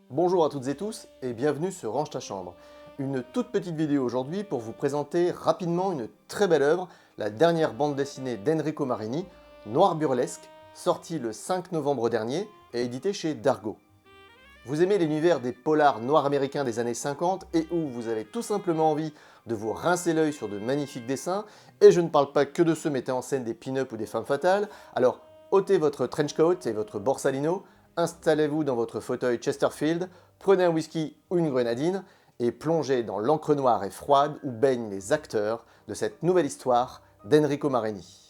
Bonjour à toutes et tous et bienvenue sur Range ta chambre. Une toute petite vidéo aujourd'hui pour vous présenter rapidement une très belle œuvre, la dernière bande dessinée d'Enrico Marini, Noir Burlesque, sortie le 5 novembre dernier et éditée chez Dargaud. Vous aimez l'univers des polars noirs américains des années 50 et où vous avez tout simplement envie de vous rincer l'œil sur de magnifiques dessins, et je ne parle pas que de ceux mettant en scène des pin-up ou des femmes fatales, alors ôtez votre trench coat et votre borsalino, installez-vous dans votre fauteuil Chesterfield, prenez un whisky ou une grenadine et plongez dans l'encre noire et froide où baignent les acteurs de cette nouvelle histoire d'Enrico Marini.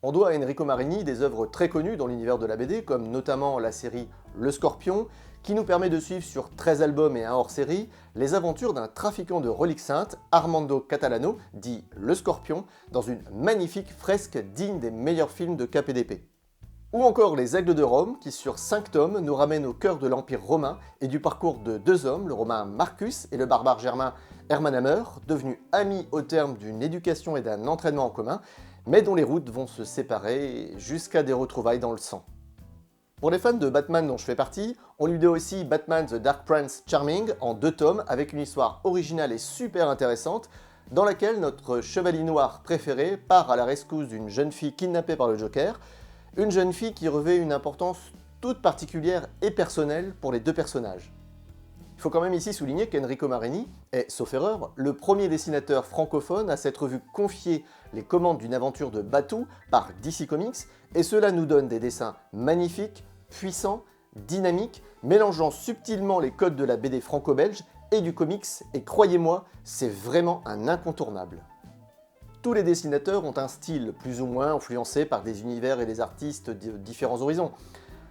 On doit à Enrico Marini des œuvres très connues dans l'univers de la BD, comme notamment la série Le Scorpion, qui nous permet de suivre sur 13 albums et un hors-série les aventures d'un trafiquant de reliques saintes, Armando Catalano, dit Le Scorpion, dans une magnifique fresque digne des meilleurs films de cap et d'épée. Ou encore Les Aigles de Rome, qui sur 5 tomes nous ramènent au cœur de l'Empire romain et du parcours de deux hommes, le romain Marcus et le barbare germain Hermann Hammer, devenus amis au terme d'une éducation et d'un entraînement en commun, mais dont les routes vont se séparer jusqu'à des retrouvailles dans le sang. Pour les fans de Batman dont je fais partie, on lui doit aussi Batman The Dark Prince Charming en 2 tomes avec une histoire originale et super intéressante dans laquelle notre chevalier noir préféré part à la rescousse d'une jeune fille kidnappée par le Joker, une jeune fille qui revêt une importance toute particulière et personnelle pour les deux personnages. Il faut quand même ici souligner qu'Enrico Marini est, sauf erreur, le premier dessinateur francophone à s'être vu confier les commandes d'une aventure de Batou par DC Comics, et cela nous donne des dessins magnifiques, puissants, dynamiques, mélangeant subtilement les codes de la BD franco-belge et du comics, et croyez-moi, c'est vraiment un incontournable. Tous les dessinateurs ont un style plus ou moins influencé par des univers et des artistes de différents horizons.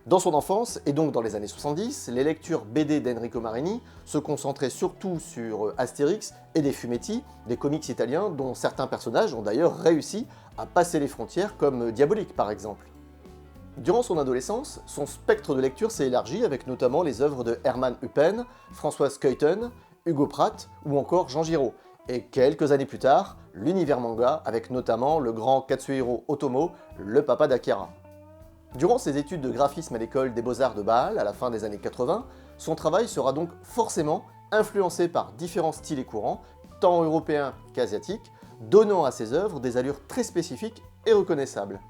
Dans son enfance, et donc dans les années 70, les lectures BD d'Enrico Marini se concentraient surtout sur Astérix et des fumetti, des comics italiens dont certains personnages ont d'ailleurs réussi à passer les frontières, comme Diabolique par exemple. Durant son adolescence, son spectre de lecture s'est élargi avec notamment les œuvres de Hermann Huppen, Françoise Skeuten, Hugo Pratt ou encore Jean Giraud, et quelques années plus tard, l'univers manga avec notamment le grand Katsuhiro Otomo, le papa d'Akira. Durant ses études de graphisme à l'école des Beaux-Arts de Bâle à la fin des années 80, son travail sera donc forcément influencé par différents styles et courants, tant européens qu'asiatiques, donnant à ses œuvres des allures très spécifiques et reconnaissables.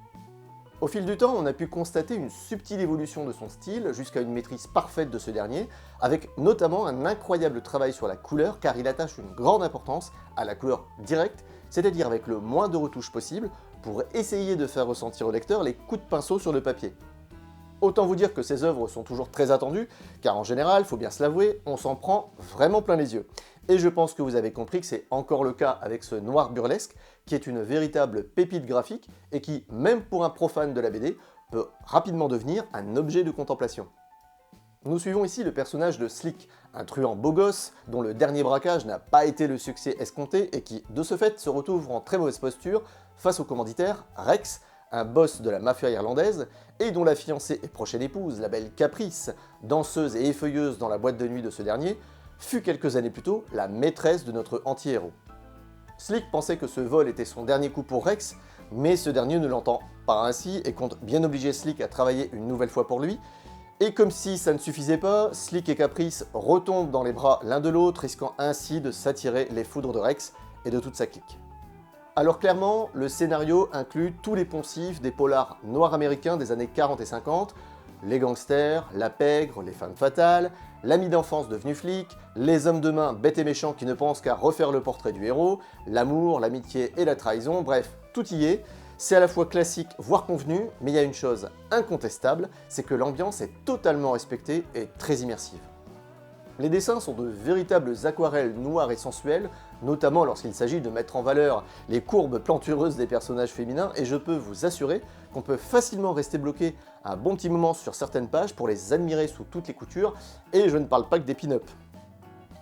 Au fil du temps, on a pu constater une subtile évolution de son style jusqu'à une maîtrise parfaite de ce dernier, avec notamment un incroyable travail sur la couleur car il attache une grande importance à la couleur directe, c'est-à-dire avec le moins de retouches possible, pour essayer de faire ressentir au lecteur les coups de pinceau sur le papier. Autant vous dire que ces œuvres sont toujours très attendues, car en général, faut bien se l'avouer, on s'en prend vraiment plein les yeux. Et je pense que vous avez compris que c'est encore le cas avec ce Noir Burlesque, qui est une véritable pépite graphique et qui, même pour un profane de la BD, peut rapidement devenir un objet de contemplation. Nous suivons ici le personnage de Slick, un truand beau gosse dont le dernier braquage n'a pas été le succès escompté et qui, de ce fait, se retrouve en très mauvaise posture face au commanditaire Rex, un boss de la mafia irlandaise, et dont la fiancée et prochaine épouse, la belle Caprice, danseuse et effeuilleuse dans la boîte de nuit de ce dernier, fut quelques années plus tôt la maîtresse de notre anti-héros. Slick pensait que ce vol était son dernier coup pour Rex, mais ce dernier ne l'entend pas ainsi et compte bien obliger Slick à travailler une nouvelle fois pour lui. Et comme si ça ne suffisait pas, Slick et Caprice retombent dans les bras l'un de l'autre, risquant ainsi de s'attirer les foudres de Rex et de toute sa clique. Alors clairement, le scénario inclut tous les poncifs des polars noirs américains des années 40 et 50, les gangsters, la pègre, les femmes fatales, l'ami d'enfance devenu flic, les hommes de main bêtes et méchants qui ne pensent qu'à refaire le portrait du héros, l'amour, l'amitié et la trahison, bref, tout y est. C'est à la fois classique, voire convenu, mais il y a une chose incontestable, c'est que l'ambiance est totalement respectée et très immersive. Les dessins sont de véritables aquarelles noires et sensuelles, notamment lorsqu'il s'agit de mettre en valeur les courbes plantureuses des personnages féminins, et je peux vous assurer qu'on peut facilement rester bloqué un bon petit moment sur certaines pages pour les admirer sous toutes les coutures, et je ne parle pas que des pin-up.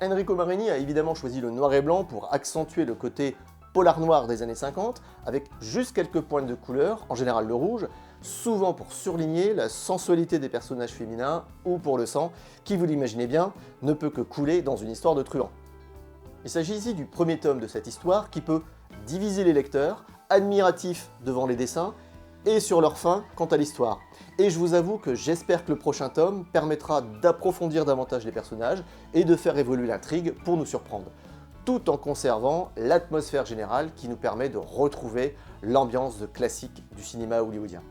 Enrico Marini a évidemment choisi le noir et blanc pour accentuer le côté polar noir des années 50, avec juste quelques pointes de couleur, en général le rouge, souvent pour surligner la sensualité des personnages féminins ou pour le sang, qui, vous l'imaginez bien, ne peut que couler dans une histoire de truand. Il s'agit ici du premier tome de cette histoire qui peut diviser les lecteurs, admiratifs devant les dessins, et sur leur fin quant à l'histoire. Et je vous avoue que j'espère que le prochain tome permettra d'approfondir davantage les personnages et de faire évoluer l'intrigue pour nous surprendre, tout en conservant l'atmosphère générale qui nous permet de retrouver l'ambiance de classique du cinéma hollywoodien.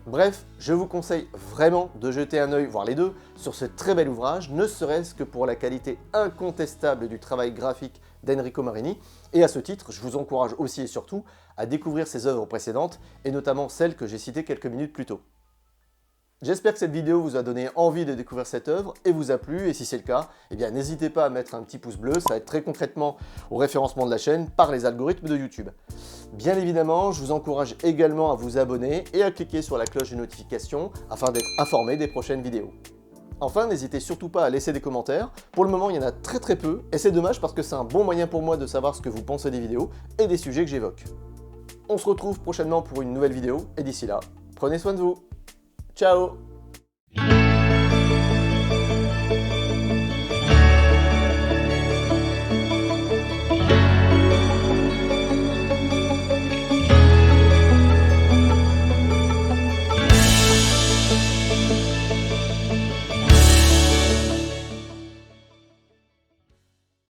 Bref, je vous conseille vraiment de jeter un œil, voire les deux, sur ce très bel ouvrage, ne serait-ce que pour la qualité incontestable du travail graphique d'Enrico Marini, et à ce titre, je vous encourage aussi et surtout à découvrir ses œuvres précédentes, et notamment celles que j'ai citées quelques minutes plus tôt. J'espère que cette vidéo vous a donné envie de découvrir cette œuvre et vous a plu, et si c'est le cas, eh bien n'hésitez pas à mettre un petit pouce bleu, ça aide très concrètement au référencement de la chaîne par les algorithmes de YouTube. Bien évidemment, je vous encourage également à vous abonner et à cliquer sur la cloche de notification afin d'être informé des prochaines vidéos. Enfin, n'hésitez surtout pas à laisser des commentaires, pour le moment il y en a très peu, et c'est dommage parce que c'est un bon moyen pour moi de savoir ce que vous pensez des vidéos et des sujets que j'évoque. On se retrouve prochainement pour une nouvelle vidéo, et d'ici là, prenez soin de vous. Ciao!